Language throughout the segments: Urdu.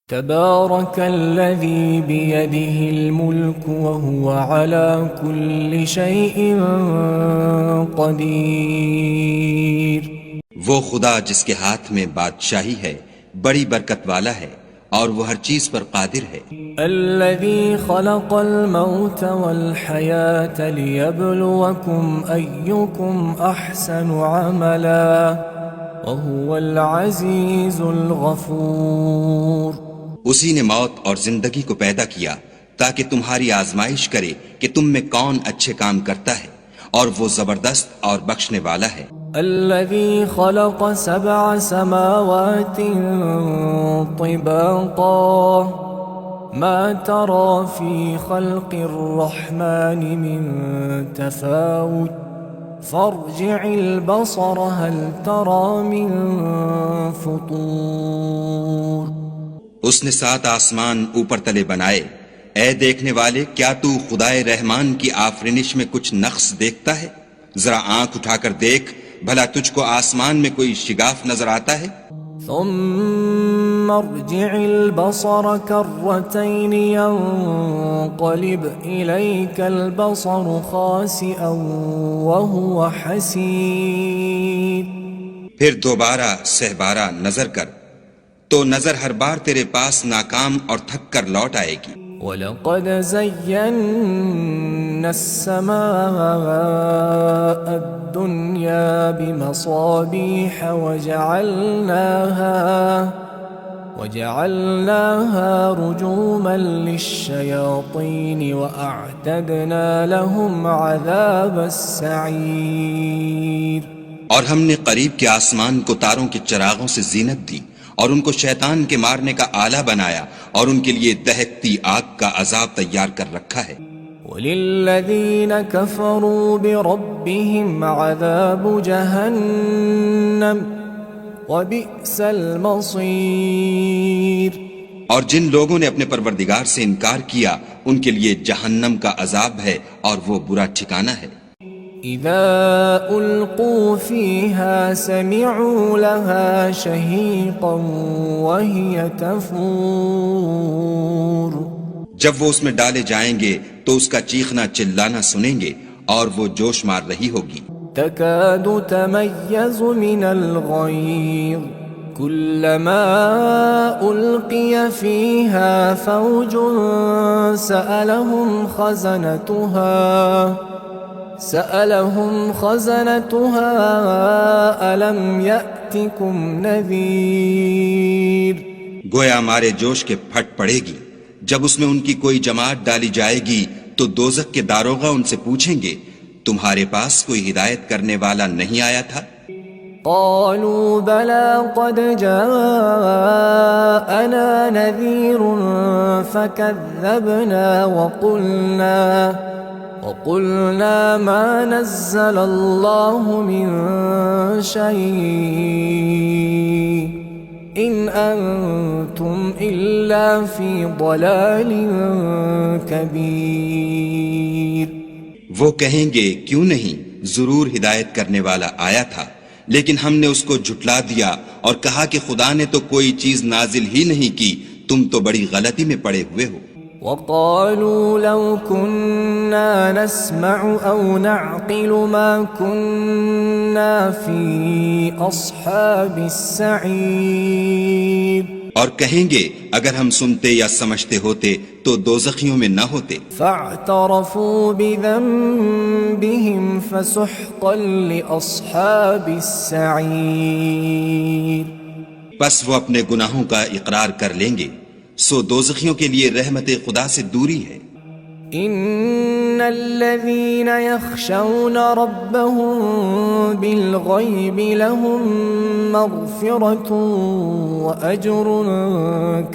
تبارك الذي بيده الملك وهو على كل شيء قدير. وہ خدا جس کے ہاتھ میں بادشاہی ہے بڑی برکت والا ہے اور وہ ہر چیز پر قادر ہے. الذي خلق الموت والحياة ليبلوكم أيكم أحسن عملا وهو العزيز الغفور. اسی نے موت اور زندگی کو پیدا کیا تاکہ تمہاری آزمائش کرے کہ تم میں کون اچھے کام کرتا ہے، اور وہ زبردست اور بخشنے والا ہے. الذي خلق 7 سماوات طباقا ما ترى في خلق الرحمن من تفاوت فارجع البصر هل ترى من فطور. اس نے 7 آسمان اوپر تلے بنائے. اے دیکھنے والے، کیا تو خدائے رحمان کی آفرینش میں کچھ نقص دیکھتا ہے؟ ذرا آنکھ اٹھا کر دیکھ، بھلا تجھ کو آسمان میں کوئی شگاف نظر آتا ہے؟ ثم ارجع البصر كرتين ينقلب إليك البصر خاسئا وهو حسير. پھر دوبارہ سہبارہ نظر کر تو نظر ہر بار تیرے پاس ناکام اور تھک کر لوٹ آئے گی. وَلَقَدْ زَيَّنَّا السَّمَاءَ الدُّنْيَا بِمَصَابِيحَ وَجَعَلْنَاهَا رُجُومًا لِلشَّيَاطِينِ وَأَعْتَدْنَا لَهُمْ عَذَابَ السَّعِيرِ. اور ہم نے قریب کے آسمان کو تاروں کے چراغوں سے زینت دی اور ان کو شیطان کے مارنے کا آلہ بنایا اور ان کے لیے دہکتی آگ کا عذاب تیار کر رکھا ہے. وَلِلَّذِينَ كَفَرُوا بِرَبِّهِمْ عَذَابُ جَهَنَّمَ وَبِئْسَ الْمَصِيرُ. اور جن لوگوں نے اپنے پروردگار سے انکار کیا ان کے لیے جہنم کا عذاب ہے اور وہ برا ٹھکانہ ہے. اذا القوا فيها سمعوا لها شهيقا وهي تفور. جب وہ اس میں ڈالے جائیں گے تو اس کا چیخنا چلانا سنیں گے اور وہ جوش مار رہی ہوگی. تكاد تميز من الغيظ كلما ألقي فيها فوج سألهم خزنتها ألم يأتكم نذير. گویا مارے جوش کے پھٹ پڑے گی. جب اس میں ان کی کوئی جماعت ڈالی جائے گی تو دوزخ کے داروغہ ان سے پوچھیں گے تمہارے پاس کوئی ہدایت کرنے والا نہیں آیا تھا؟ قالوا بلى قد جاءنا نذير فكذبنا وقلنا ما نزل الله من شيء إن أنتم إلا في ضلال كبير. وہ کہیں گے کیوں نہیں، ضرور ہدایت کرنے والا آیا تھا، لیکن ہم نے اس کو جھٹلا دیا اور کہا کہ خدا نے تو کوئی چیز نازل ہی نہیں کی، تم تو بڑی غلطی میں پڑے ہوئے ہو. وقالوا لو كنا نسمع أو نعقل ما كنا في أصحاب السعير. اور کہیں گے اگر ہم سنتے یا سمجھتے ہوتے تو دوزخیوں میں نہ ہوتے. فاعترفوا بذنبهم فسحقا لأصحاب السعير. پس وہ اپنے گناہوں کا اقرار کر لیں گے، سو دوزخیوں کے لیے رحمت خدا سے دوری ہے. ان الذين يخشون ربهم بالغيب لهم مغفرة واجر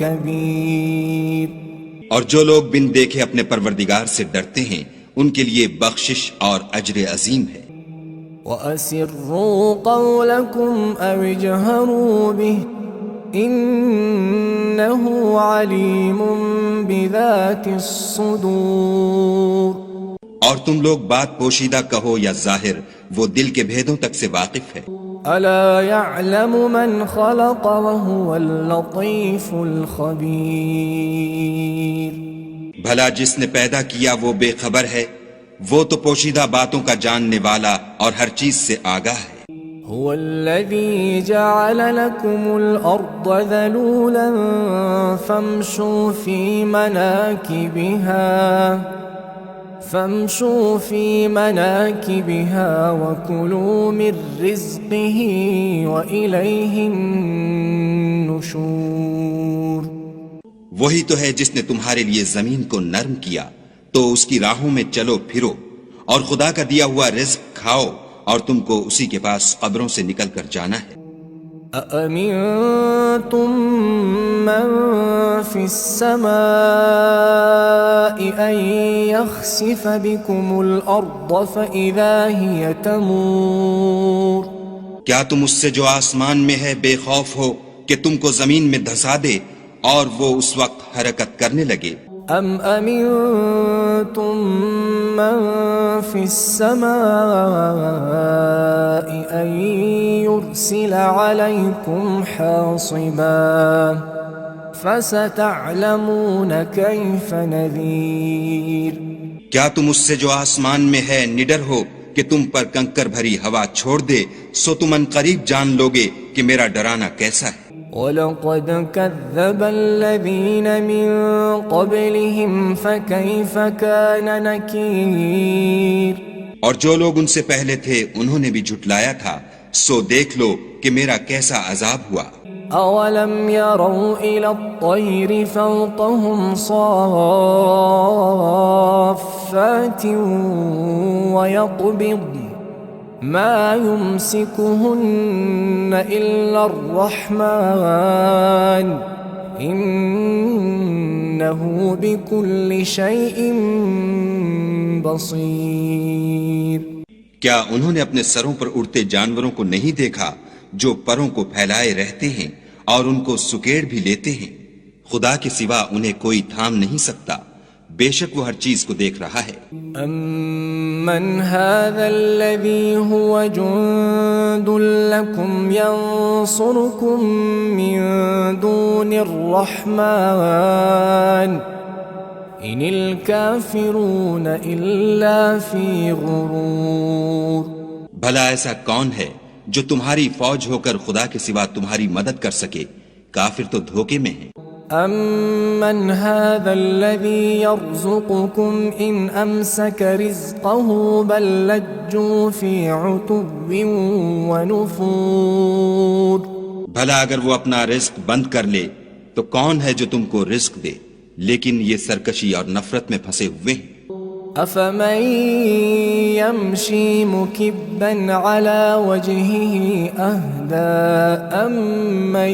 كبير. اور جو لوگ بن دیکھے اپنے پروردگار سے ڈرتے ہیں ان کے لیے بخشش اور اجر عظیم ہے. وَأَسِرُّوا قَوْلَكُمْ أَوِ اجْهَرُوا بِهِ إِنَّهُ عَلِيمٌ بِذَاتِ الصُّدُورِ. اور تم لوگ بات پوشیدہ کہو یا ظاہر، وہ دل کے بھیدوں تک سے واقف ہے. ألا يعلم من خلق وهو اللطيف الخبير بھلا جس نے پیدا کیا وہ بے خبر ہے، وہ تو پوشیدہ باتوں کا جاننے والا اور ہر چیز سے آگاہ ہے۔ هو الذي جعل لكم الأرض ذلولا فامشوا في مناكبها وكلوا من رزقه وإليه النشور۔ وہی تو ہے جس نے تمہارے لیے زمین کو نرم کیا تو اس کی راہوں میں چلو پھرو، اور خدا کا دیا ہوا رزق کھاؤ، اور تم کو اسی کے پاس قبروں سے نکل کر جانا ہے۔ أأمنتم من في السماء أن يخسف بكم الأرض فإذا هي تمور۔ کیا تم اس سے جو آسمان میں ہے بے خوف ہو کہ تم کو زمین میں دھسا دے اور وہ اس وقت حرکت کرنے لگے؟ أم أمنتم من في السماء أن يرسل عليكم حاصبا فستعلمون كيف نذير۔ کیا تم اس سے جو آسمان میں ہے نڈر ہو کہ تم پر کنکر بھری ہوا چھوڑ دے، سو تم ان قریب جان لوگے کہ میرا ڈرانا کیسا ہے۔ وَلَقَدْ كَذَّبَ الَّذِينَ مِن قَبْلِهِمْ فَكَيْفَ كَانَ نَكِيرٌ۔ اور جو لوگ ان سے پہلے تھے انہوں نے بھی جھٹلایا تھا، سو دیکھ لو کہ میرا کیسا عذاب ہوا۔ أَوَلَمْ يَرَوْا إِلَى الطَّيْرِ فَوْقَهُمْ صَافَّاتٍ وَيَقْبِضْنَ ما يمسكهن إلا الرحمن إنه بكل شيء بصير۔ کیا انہوں نے اپنے سروں پر اڑتے جانوروں کو نہیں دیکھا جو پروں کو پھیلائے رہتے ہیں اور ان کو سکیڑ بھی لیتے ہیں؟ خدا کے سوا انہیں کوئی تھام نہیں سکتا، بے شک وہ ہر چیز کو دیکھ رہا ہے۔ أَمَّنْ هَذَا الَّذِي هُوَ جُندٌ لَكُمْ يَنصُرُكُم مِّن دُونِ الرَّحْمَنِ إِنِ الْكَافِرُونَ إِلَّا فِي غُرُورٍ۔ بھلا ایسا کون ہے جو تمہاری فوج ہو کر خدا کے سوا تمہاری مدد کر سکے؟ کافر تو دھوکے میں ہیں۔ أَمَّنْ هَذَا الَّذِي يَرْزُقُكُمْ إِنْ أَمْسَكَ رِزْقَهُ بَلْ لَجُّوا فِي عُتُوٍّ وَنُفُورٍ۔ بھلا اگر وہ اپنا رزق بند کر لے تو کون ہے جو تم کو رزق دے، لیکن یہ سرکشی اور نفرت میں پھنسے ہوئے ہیں۔ أَفَمَن يَمْشِي مُكِبًّا عَلَى وَجْهِهِ أَهْدَىٰ أَمَّن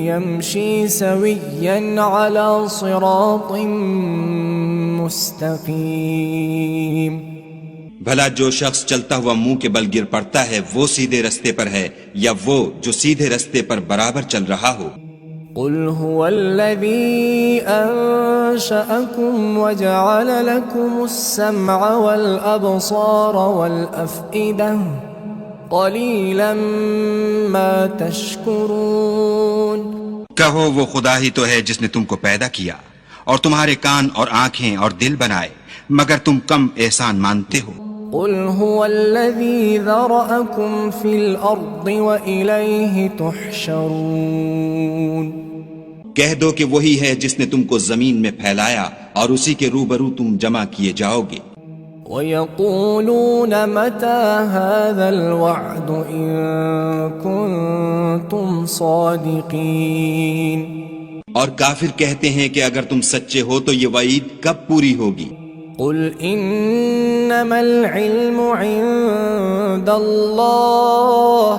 يَمْشِي سَوِيًّا عَلَى صِرَاطٍ مُسْتَقِيمٍ۔ بھلا جو شخص چلتا ہوا منہ کے بل گر پڑتا ہے وہ سیدھے رستے پر ہے، یا وہ جو سیدھے رستے پر برابر چل رہا ہو؟ قل هو الذي أنشأكم وجعل لكم السمع والأبصار والأفئدة قليلا ما تشكرون۔ کہو وہ خدا ہی تو ہے جس نے تم کو پیدا کیا اور تمہارے کان اور آنکھیں اور دل بنائے، مگر تم کم احسان مانتے ہو۔ قل هو الذي ذرأكم في الأرض وإليه تحشرون۔ کہہ دو کہ وہی ہے جس نے تم کو زمین میں پھیلایا اور اسی کے روبرو تم جمع کیے جاؤ گے۔ وَيَقُولُونَ مَتَى هَذَا الْوَعْدُ إِن كُنتُمْ صَادِقِينَ۔ اور کافر کہتے ہیں کہ اگر تم سچے ہو تو یہ وعید کب پوری ہوگی؟ قل انما العلم عند الله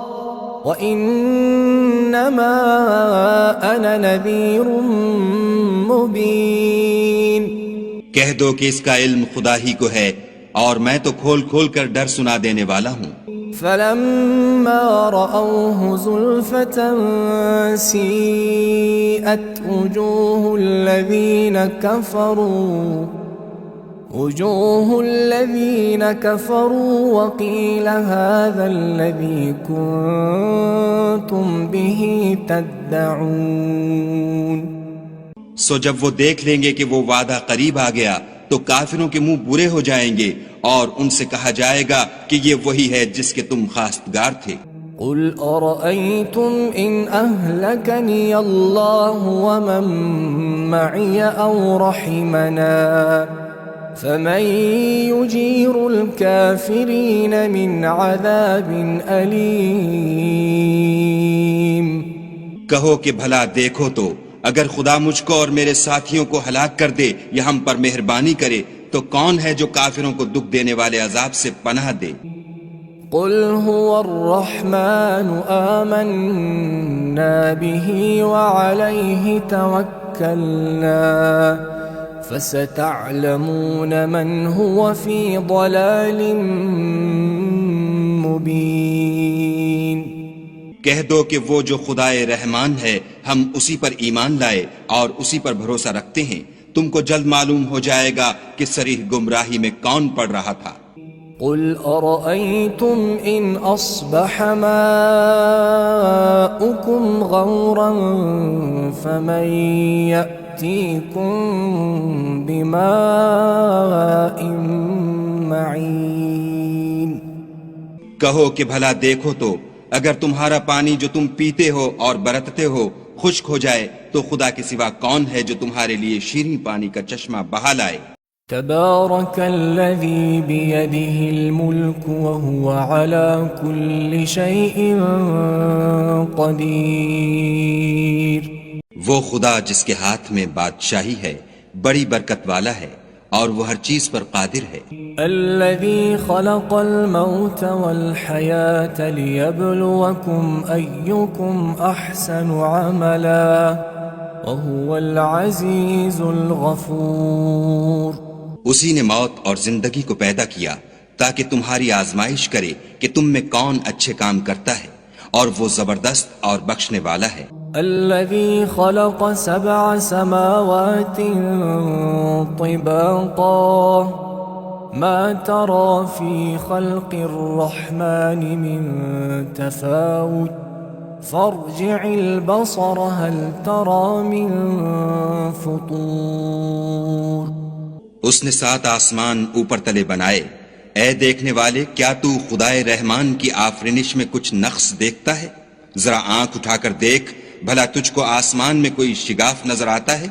وانما انا نذير مبين۔ کہہ دو کہ اس کا علم خدا ہی کو ہے اور میں تو کھول کھول کر ڈر سنا دینے والا ہوں۔ فلما رأوه زلفة سيئت وجوه الذين كفروا وجوه الذين كفروا وقيل هذا الذي كنتم به تدعون. سو جب وہ دیکھ لیں گے کہ وہ وعدہ قریب آ گیا تو کافروں کے منہ برے ہو جائیں گے اور ان سے کہا جائے گا کہ یہ وہی ہے جس کے تم خواستگار تھے. قل أرأيتم إن أهلكني الله ومن معي أو رحمنا فمن يجير الكافرين من عذاب أليم. کہو کہ بھلا دیکھو تو اگر خدا مجھ کو اور میرے ساتھیوں کو ہلاک کر دے یا ہم پر مہربانی کرے تو کون ہے جو کافروں کو دکھ دینے والے عذاب سے پناہ دے. قل هو الرحمن آمنا به وعليه توكلنا فستعلمون من هو في ضلال مبين. کہہ دو کہ وہ جو خدائے رحمان ہے ہم اسی پر ایمان لائے اور اسی پر بھروسہ رکھتے ہیں. تم کو جلد معلوم ہو جائے گا کہ صریح گمراہی میں کون پڑ رہا تھا. قل أرأيتم إن أصبح ماؤكم غورا فمن يأتيكم بماء معين. کہو کہ بھلا دیکھو تو اگر تمہارا پانی جو تم پیتے ہو اور برتتے ہو خشک ہو جائے تو خدا کے سوا کون ہے جو تمہارے لیے شیریں پانی کا چشمہ بہا لائے. تبارك الذي بيده الملك وهو على كل شيء قدير. وہ خدا جس کے ہاتھ میں بادشاہی ہے بڑی برکت والا ہے اور وہ ہر چیز پر قادر ہے. الذي خلق الموت والحياة ليبلوكم أيكم أحسن عملا وهو العزيز الغفور. اسی نے موت اور زندگی کو پیدا کیا تاکہ تمہاری آزمائش کرے کہ تم میں کون اچھے کام کرتا ہے اور وہ زبردست اور بخشنے والا ہے. الذي خلق 7 سماوات طباقا ما ترى في خلق الرحمن من تفاوت فارجع البصر هل ترى من فطور. اس نے 7 آسمان اوپر تلے بنائے. اے دیکھنے والے کیا تو خدائے رحمان کی آفرینش میں کچھ نقص دیکھتا ہے؟ ذرا آنکھ اٹھا کر دیکھ بھلا تجھ کو آسمان میں کوئی شگاف نظر آتا ہے؟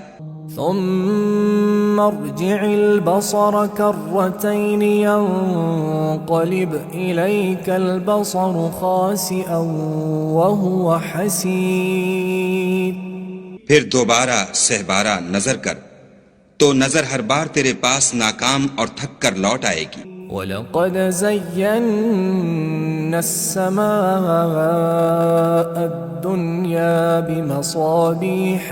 ثم ارجع البصر كرتين ينقلب إليك البصر خاسئا وهو حسير. پھر دوبارہ سہبارہ نظر کر تو نظر ہر بار تیرے پاس ناکام اور تھک کر لوٹ آئے گی. وَلَقَدْ زَيَّنَّا السَّمَاءَ الدُّنْيَا بِمَصَابِيحَ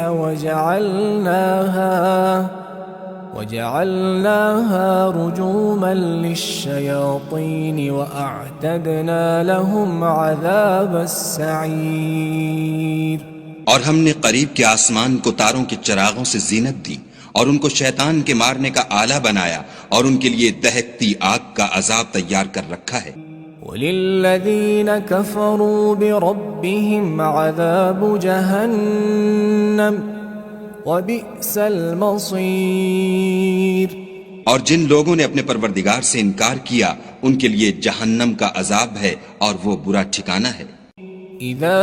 وَجَعَلْنَاهَا رُجُومًا لِلشَّيَاطِينِ وَأَعْتَدْنَا لَهُمْ عَذَابَ السَّعِيرِ. اور ہم نے قریب کے آسمان کو تاروں کے چراغوں سے زینت دی اور ان کو شیطان کے مارنے کا آلہ بنایا اور ان کے لیے دہکتی آگ کا عذاب تیار کر رکھا ہے. وَلِلَّذِينَ كَفَرُوا بِرَبِّهِمْ عَذَابُ جَهَنَّمَ وَبِئْسَ الْمَصِيرُ. اور جن لوگوں نے اپنے پروردگار سے انکار کیا ان کے لیے جہنم کا عذاب ہے اور وہ برا ٹھکانہ ہے. اذا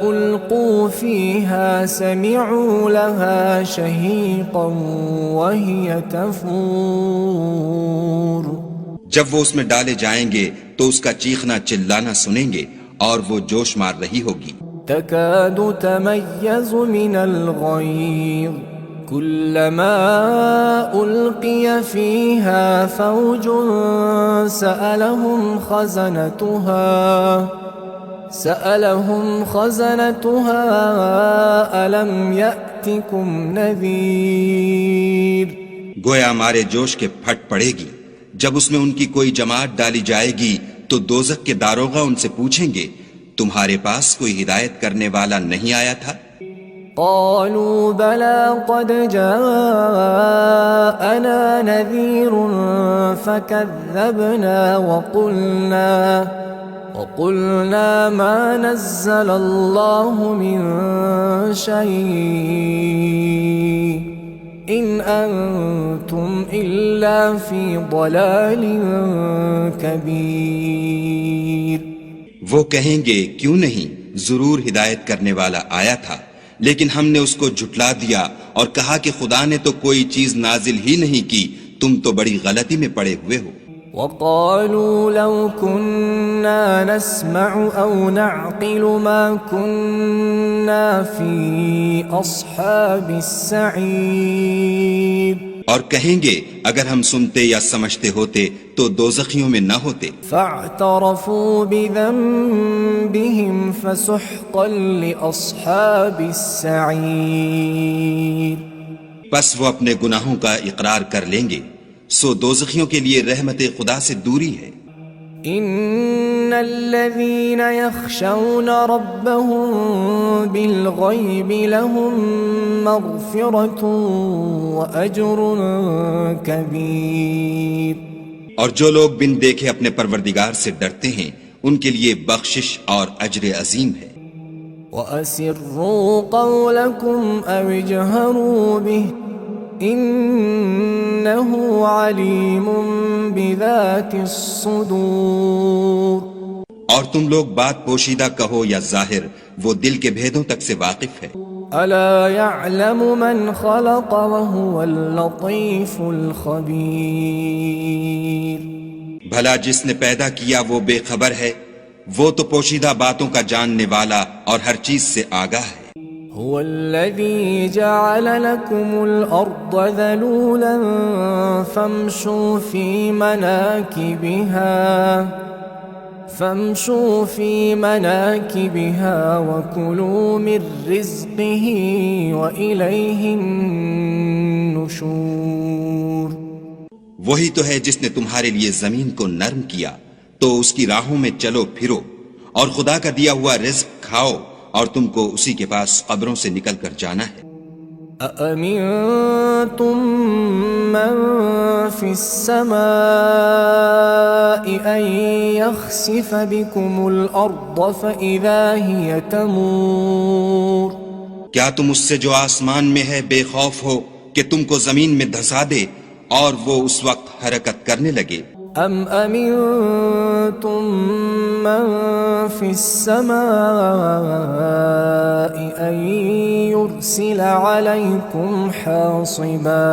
القوا فيها سمعوا لها شهيقا وهي تفور. جب وہ اس میں ڈالے جائیں گے تو اس کا چیخنا چلانا سنیں گے اور وہ جوش مار رہی ہوگی. تكاد تميز من الغيظ كلما ألقي فيها فوج سألهم خزنتها ألم يأتكم نذير. گویا مارے جوش کے پھٹ پڑے گی. جب اس میں ان کی کوئی جماعت ڈالی جائے گی تو دوزخ کے داروغہ ان سے پوچھیں گے تمہارے پاس کوئی ہدایت کرنے والا نہیں آیا تھا؟ قالوا بلى قد جاءنا نذير فكذبنا وقلنا ما نزل الله من شيء إن أنتم إلا في ضلال كبير. وہ کہیں گے کیوں نہیں، ضرور ہدایت کرنے والا آیا تھا، لیکن ہم نے اس کو جھٹلا دیا اور کہا کہ خدا نے تو کوئی چیز نازل ہی نہیں کی، تم تو بڑی غلطی میں پڑے ہوئے ہو. وقالوا لو كنا نسمع أو نعقل ما كنا في أصحاب السعير. اور کہیں گے اگر ہم سنتے یا سمجھتے ہوتے تو دوزخیوں میں نہ ہوتے. فاعترفوا بذنبهم فسحقا لأصحاب السعير. پس وہ اپنے گناہوں کا اقرار کر لیں گے، سو دوزخیوں کے لیے رحمت خدا سے دوری ہے. ان الذين يخشون ربهم بالغيب لهم مغفرة واجر كبير. اور جو لوگ بن دیکھے اپنے پروردگار سے ڈرتے ہیں ان کے لیے بخشش اور اجر عظیم ہے. وَأَسِرُّوا قَوْلَكُمْ أَوِ اجْهَرُوا بِهِ إِنَّهُ عَلِيمٌ بِذَاتِ الصُّدُورِ. اور تم لوگ بات پوشیدہ کہو یا ظاہر، وہ دل کے بھیدوں تک سے واقف ہے. أَلَا يَعْلَمُ مَنْ خَلَقَ وَهُوَ اللَّطِيفُ الْخَبِيرُ. بھلا جس نے پیدا کیا وہ بے خبر ہے، وہ تو پوشیدہ باتوں کا جاننے والا اور ہر چیز سے آگاہ ہے. هو الذي جعل لكم الأرض ذلولا فامشوا في مناكبها وكلوا من رزقه وإليه النشور. وہی تو ہے جس نے تمہارے لیے زمین کو نرم کیا تو اس کی راہوں میں چلو پھرو اور خدا کا دیا ہوا رزق کھاؤ اور تم کو اسی کے پاس قبروں سے نکل کر جانا ہے. أَأَمِنْتُمْ مَنْ فِي السَّمَاءِ أَنْ يَخْسِفَ بِكُمُ الْأَرْضَ فَإِذَا هِيَ تَمُورُ. کیا تم اس سے جو آسمان میں ہے بے خوف ہو کہ تم کو زمین میں دھسا دے اور وہ اس وقت حرکت کرنے لگے؟ أَمْ أَمِنْتُمْ مَنْ فِي السَّمَاءِ أَنْ يُرْسِلَ عَلَيْكُمْ حَاصِبًا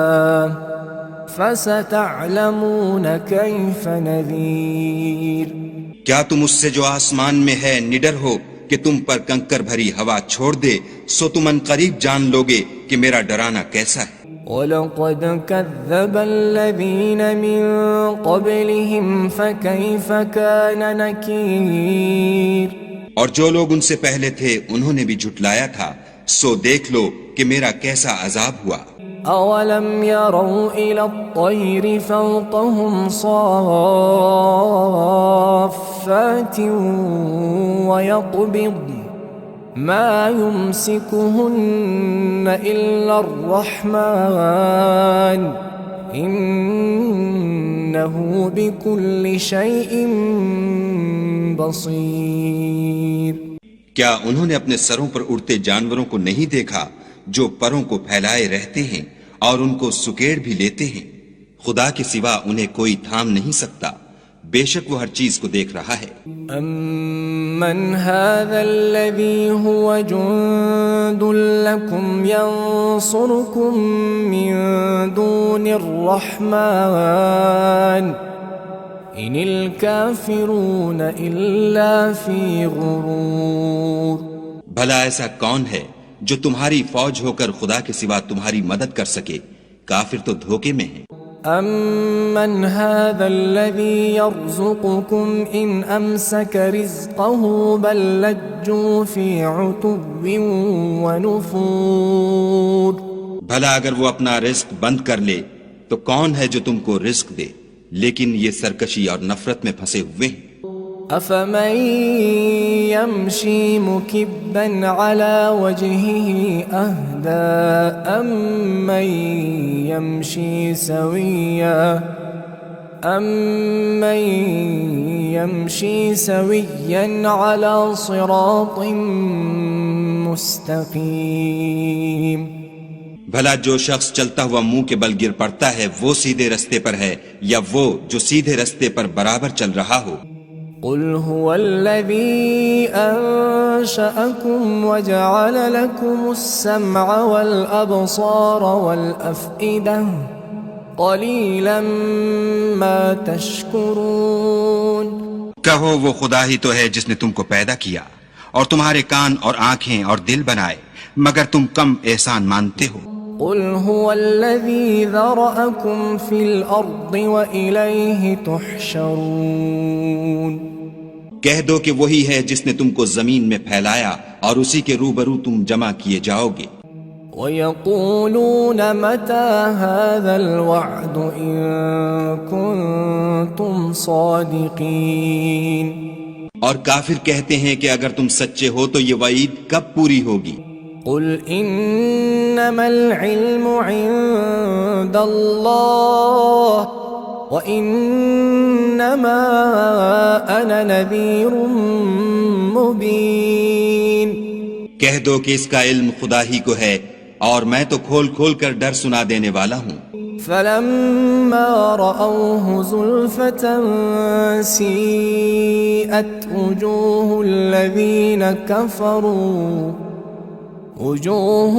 فَسَتَعْلَمُونَ كَيْفَ نَذِيرٌ. کیا تم اس سے جو آسمان میں ہے نڈر ہو کہ تم پر کنکر بھری ہوا چھوڑ دے، سو تم ان قریب جان لوگے کہ میرا ڈرانا کیسا ہے. وَلَقَدْ كَذَّبَ الَّذِينَ مِن قَبْلِهِمْ فَكَيْفَ كَانَ نَكِيرٌ. اور جو لوگ ان سے پہلے تھے انہوں نے بھی جھٹلایا تھا، سو دیکھ لو کہ میرا کیسا عذاب ہوا. أَوَلَمْ يَرَوْا إِلَى الطَّيْرِ فَوْقَهُمْ صَافَّاتٍ وَيَقْبِضْنَ ما يمسكهن إلا الرحمن إنه بكل شيء بصير. کیا انہوں نے اپنے سروں پر اڑتے جانوروں کو نہیں دیکھا جو پروں کو پھیلائے رہتے ہیں اور ان کو سکیڑ بھی لیتے ہیں؟ خدا کے سوا انہیں کوئی تھام نہیں سکتا، بے شک وہ ہر چیز کو دیکھ رہا ہے. أَمَّنْ هَذَا الَّذِي هُوَ جُنْدٌ لَكُمْ يَنْصُرُكُمْ مِنْ دُونِ الرَّحْمَنِ إِنِ الْكَافِرُونَ إِلَّا فِي غُرُورٍ. بھلا ایسا کون ہے جو تمہاری فوج ہو کر خدا کے سوا تمہاری مدد کر سکے؟ کافر تو دھوکے میں ہیں. أَمَّنْ هَذَا الَّذِي يَرْزُقُكُمْ إِنْ أَمْسَكَ رِزْقَهُ بَلْ لَجُّوا فِي عُتُوٍّ وَنُفُورٍ. بھلا اگر وہ اپنا رزق بند کر لے تو کون ہے جو تم کو رزق دے، لیکن یہ سرکشی اور نفرت میں پھنسے ہوئے ہیں. أفمن يمشي مكبا على وجهه أهدى أمن يمشي سويا على صراط مستقيم بھلا جو شخص چلتا ہوا منہ کے بل گر پڑتا ہے وہ سیدھے رستے پر ہے یا وہ جو سیدھے رستے پر برابر چل رہا ہو؟ قل هو الذي أنشأكم وجعل لكم السمع والأبصار والأفئدة قليلا ما تشكرون کہو وہ خدا ہی تو ہے جس نے تم کو پیدا کیا اور تمہارے کان اور آنکھیں اور دل بنائے، مگر تم کم احسان مانتے ہو۔ قل هو الذي ذرأكم في الأرض وإليه تحشرون کہہ دو کہ وہی ہے جس نے تم کو زمین میں پھیلایا اور اسی کے روبرو تم جمع کیے جاؤ گے۔ وَيَقُولُونَ مَتَى هَذَا الْوَعْدُ إِن كُنتُمْ صَادِقِينَ اور کافر کہتے ہیں کہ اگر تم سچے ہو تو یہ وعید کب پوری ہوگی؟ قل انما العلم عند الله وانما انا نذير مبين کہہ دو کہ اس کا علم خدا ہی کو ہے اور میں تو کھول کھول کر ڈر سنا دینے والا ہوں۔ فلما رأوه زلفة سيئت وجوه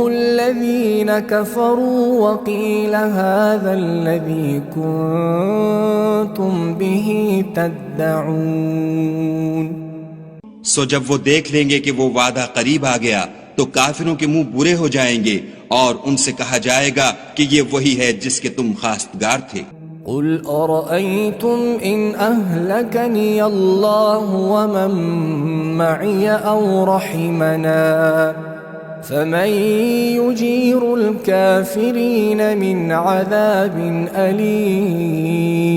الذين كفروا وقيل هذا الذي كنتم به تدعون سو جب وہ دیکھ لیں گے کہ وہ وعدہ قریب آ گیا تو کافروں کے منہ برے ہو جائیں گے اور ان سے کہا جائے گا کہ یہ وہی ہے جس کے تم خواستگار تھے۔ قل أرأيتم إن أهلكني الله ومن معي أو رحمنا فمن يجير الكافرين من عذاب أليم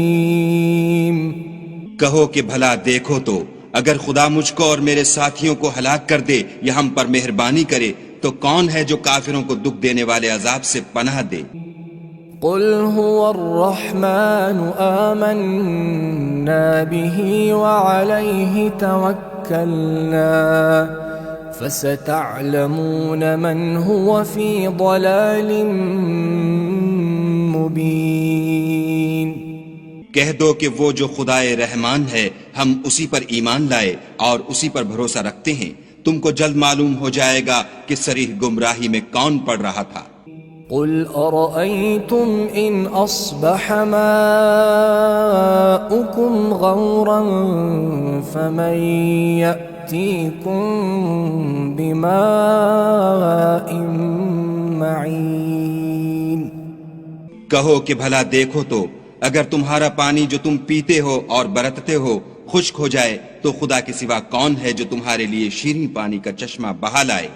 کہو کہ بھلا دیکھو تو اگر خدا مجھ کو اور میرے ساتھیوں کو ہلاک کر دے یا ہم پر مہربانی کرے تو کون ہے جو کافروں کو دکھ دینے والے عذاب سے پناہ دے؟ قل هو الرحمن آمنا به وعليه توكلنا فستعلمون من هو في ضلال مبين کہہ دو کہ وہ جو خدائے رحمان ہے ہم اسی پر ایمان لائے اور اسی پر بھروسہ رکھتے ہیں، تم کو جلد معلوم ہو جائے گا کہ صریح گمراہی میں کون پڑ رہا تھا۔ قل أرأيتم إن أصبح ماؤكم غورا فمن يأتيكم بماء معين کہو کہ بھلا دیکھو تو اگر تمہارا پانی جو تم پیتے ہو اور برتتے ہو خشک ہو جائے تو خدا کے سوا کون ہے جو تمہارے لیے شیریں پانی کا چشمہ بہا لائے؟